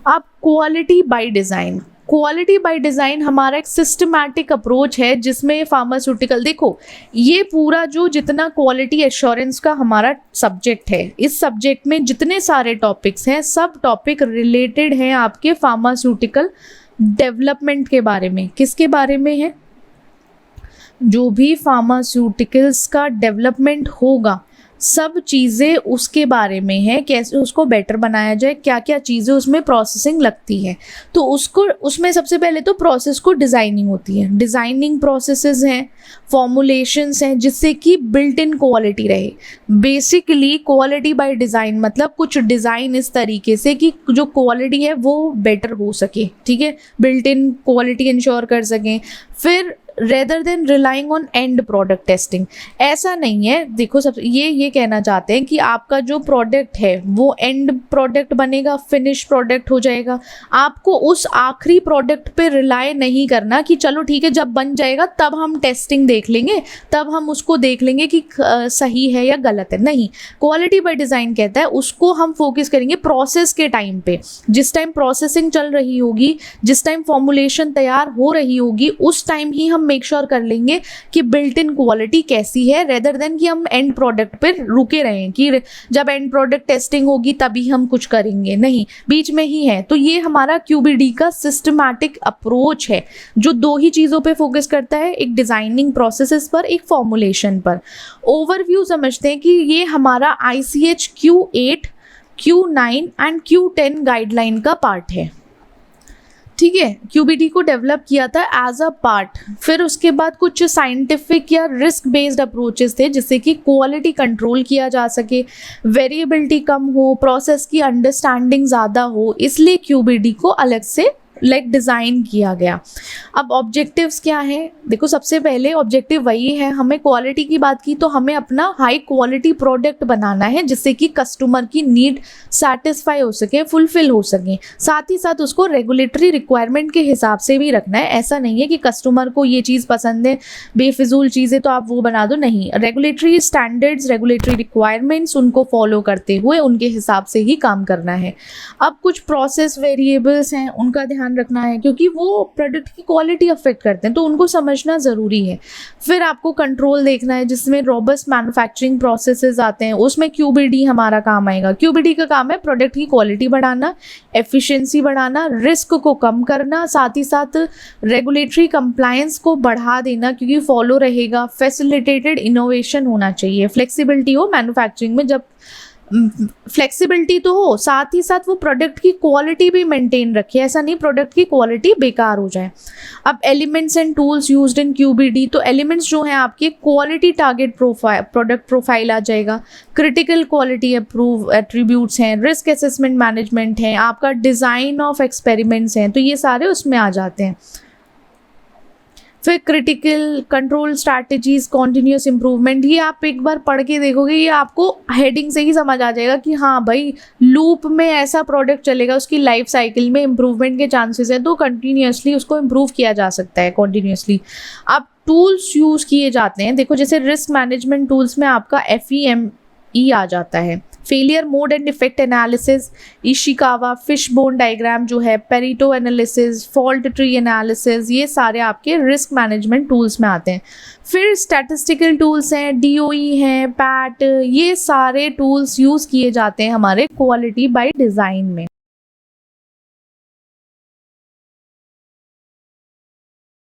अब quality by design, quality by design हमारा एक सिस्टमैटिक अप्रोच है जिसमें फार्मास्यूटिकल, देखो ये पूरा जो जितना क्वालिटी एश्योरेंस का हमारा सब्जेक्ट है, इस सब्जेक्ट में जितने सारे टॉपिक्स हैं सब टॉपिक रिलेटेड हैं आपके फार्मास्यूटिकल डेवलपमेंट के बारे में। किसके बारे में है? जो भी फार्मास्यूटिकल्स का डेवलपमेंट होगा सब चीज़ें उसके बारे में है, कैसे उसको बेटर बनाया जाए, क्या क्या चीज़ें उसमें प्रोसेसिंग लगती है। तो उसको उसमें सबसे पहले तो प्रोसेस को डिज़ाइनिंग होती है, डिज़ाइनिंग प्रोसेसेस हैं, फॉर्मुलेशंस हैं, जिससे कि बिल्ट इन क्वालिटी रहे। बेसिकली क्वालिटी बाय डिज़ाइन मतलब कुछ डिज़ाइन इस तरीके से कि जो क्वालिटी है वो बेटर हो सके, ठीक है, बिल्ट इन क्वालिटी इंश्योर कर सकें। फिर rather than relying on and product testing, ऐसा नहीं है, देखो सब ये कहना चाहते हैं कि आपका जो प्रोडक्ट है वो एंड प्रोडक्ट बनेगा, फिनिश प्रोडक्ट हो जाएगा। आपको उस आखिरी प्रोडक्ट पे रिलाय नहीं करना कि चलो ठीक है जब बन जाएगा तब हम टेस्टिंग देख लेंगे, तब हम उसको देख लेंगे कि सही है या गलत है। नहीं, क्वालिटी बाय डिज़ाइन कहता है उसको हम फोकस करेंगे प्रोसेस के टाइम पे, जिस टाइम प्रोसेसिंग चल रही होगी, जिस टाइम फॉर्मुलेशन तैयार हो रही होगी, उस टाइम ही हम मेक श्योर कर लेंगे कि बिल्ट इन क्वालिटी कैसी है, रेदर देन कि हम एंड प्रोडक्ट पर रुके रहें कि जब एंड प्रोडक्ट टेस्टिंग होगी तभी हम कुछ करेंगे, नहीं, बीच में ही है। तो ये हमारा क्यूबीडी का सिस्टमैटिक अप्रोच है जो दो ही चीज़ों पे फोकस करता है, एक डिज़ाइनिंग प्रोसेसेस पर, एक फॉर्मुलेशन पर। ओवरव्यू समझते हैं कि ये हमारा ICH Q8, Q9 and Q10 guideline का पार्ट है, ठीक है। क्यूबीडी को डेवलप किया था एज अ पार्ट। फिर उसके बाद कुछ साइंटिफिक या रिस्क बेस्ड अप्रोचेस थे जिससे कि क्वालिटी कंट्रोल किया जा सके, वेरिएबिलिटी कम हो, प्रोसेस की अंडरस्टैंडिंग ज़्यादा हो, इसलिए क्यूबीडी को अलग से डिज़ाइन किया गया। अब ऑब्जेक्टिव्स क्या हैं? देखो सबसे पहले ऑब्जेक्टिव वही है, हमें क्वालिटी की बात की तो हमें अपना हाई क्वालिटी प्रोडक्ट बनाना है जिससे कि कस्टमर की नीड सेटिस्फाई हो सके, फुलफिल हो सके। साथ ही साथ उसको रेगुलेटरी रिक्वायरमेंट के हिसाब से भी रखना है। ऐसा नहीं है कि कस्टमर को ये चीज़ पसंद है, बेफिजूल चीज़ें तो आप वो बना दो, नहीं, रेगुलेटरी स्टैंडर्ड्स, रेगुलेटरी रिक्वायरमेंट्स उनको फॉलो करते हुए उनके हिसाब से ही काम करना है। अब कुछ प्रोसेस वेरिएबल्स हैं, उनका ध्यान रखना है क्योंकि वो प्रोडक्ट की क्वालिटी अफेक्ट करते हैं, तो उनको समझना ज़रूरी है। फिर आपको कंट्रोल देखना है जिसमें रोबस्ट मैन्युफैक्चरिंग प्रोसेसेस आते हैं, उसमें क्यूबीडी हमारा काम आएगा। क्यूबीडी का काम है प्रोडक्ट की क्वालिटी बढ़ाना, एफिशिएंसी बढ़ाना, रिस्क को कम करना, साथ ही साथ रेगुलेटरी कंप्लायंस को बढ़ा देना क्योंकि फॉलो रहेगा। फैसिलिटेटेड इनोवेशन होना चाहिए, फ्लेक्सिबिलिटी हो मैन्युफैक्चरिंग में, जब फ्लेक्सिबिलिटी तो हो, साथ ही साथ वो प्रोडक्ट की क्वालिटी भी मेंटेन रखे, ऐसा नहीं प्रोडक्ट की क्वालिटी बेकार हो जाए। अब elements and tools used in QBD, तो एलिमेंट्स जो हैं आपके quality target profile, product profile आ जाएगा, क्रिटिकल क्वालिटी एट्रीब्यूट्स हैं, रिस्क असेसमेंट मैनेजमेंट है, आपका डिज़ाइन ऑफ एक्सपेरिमेंट्स हैं, तो ये सारे उसमें आ जाते हैं। फिर critical control strategies, continuous improvement, ये आप एक बार पढ़ के देखोगे, ये आपको हेडिंग से ही समझ आ जाएगा कि हाँ भाई लूप में ऐसा प्रोडक्ट चलेगा, उसकी लाइफ साइकिल में इम्प्रूवमेंट के चांसेस हैं, तो कंटिन्यूसली उसको इम्प्रूव किया जा सकता है कॉन्टिन्यूसली। अब टूल्स यूज़ किए जाते हैं, देखो जैसे रिस्क मैनेजमेंट टूल्स में आपका FEME आ जाता है, failure mode and effect analysis, Ishikawa fishbone diagram जो है, Pareto analysis, fault tree analysis, ये सारे आपके रिस्क मैनेजमेंट टूल्स में आते हैं। फिर स्टैटिस्टिकल टूल्स हैं, DOE हैं, PAT, ये सारे टूल्स यूज़ किए जाते हैं हमारे क्वालिटी बाय डिज़ाइन में।